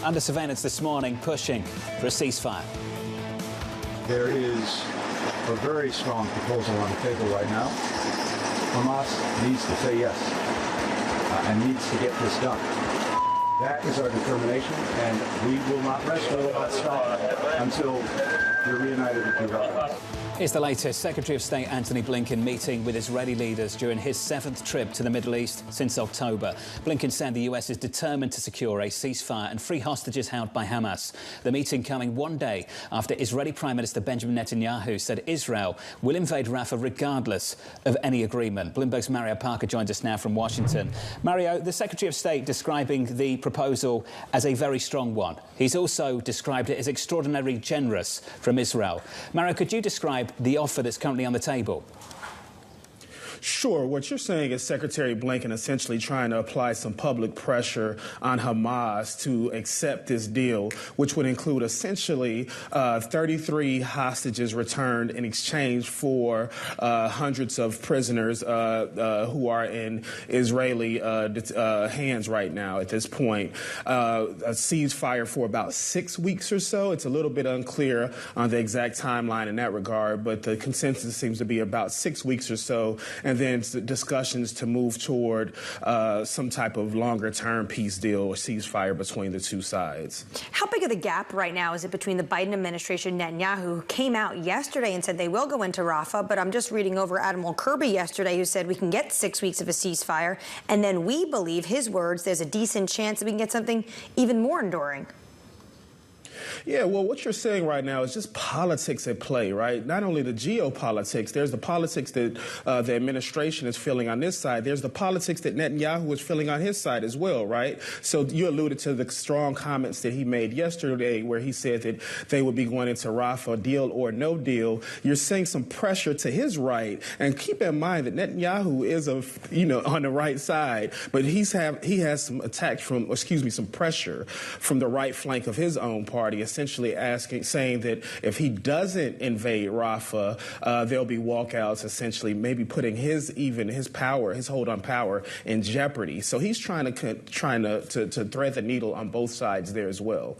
Under surveillance this morning, pushing for a ceasefire. There is a very strong proposal on the table right now. Hamas needs to say yes and needs to get this done. That is our determination, and we will not rest, we will not stop until we're reunited with Israel. Here's the latest. Secretary of State Antony Blinken meeting with Israeli leaders during his 7th trip to the Middle East since October. Blinken said the US is determined to secure a ceasefire and free hostages held by Hamas. The meeting coming one day after Israeli Prime Minister Benjamin Netanyahu said Israel will invade Rafah regardless of any agreement. Bloomberg's Mario Parker joins us now from Washington. Mario, the Secretary of State describing the proposal as a very strong one. He's also described it as extraordinarily generous from Israel. Mario, could you describe the offer that's currently on the table? Sure. What you're saying is Secretary Blinken essentially trying to apply some public pressure on Hamas to accept this deal, which would include essentially 33 hostages returned in exchange for hundreds of prisoners who are in Israeli hands right now at this point. A ceasefire for about 6 weeks or so. It's a little bit unclear on the exact timeline in that regard, but the consensus seems to be about 6 weeks or so. And then discussions to move toward some type of longer-term peace deal or ceasefire between the two sides. How big of the gap right now is it between the Biden administration and Netanyahu, who came out yesterday and said they will go into Rafah, but I'm just reading over Admiral Kirby yesterday who said we can get 6 weeks of a ceasefire, and then we believe his words, there's a decent chance that we can get something even more enduring. Yeah, well, what you're saying right now is just politics at play, right? Not only the geopolitics, there's the politics that the administration is feeling on this side. There's the politics that Netanyahu is feeling on his side as well, right? So you alluded to the strong comments that he made yesterday where he said that they would be going into Rafah, deal or no deal. You're seeing some pressure to his right. And keep in mind that Netanyahu is, on the right side, but he has some attacks from, some pressure from the right flank of his own party, essentially saying that if he doesn't invade Rafah, there'll be walkouts, essentially maybe putting his hold on power in jeopardy. So he's trying to thread the needle on both sides there as well.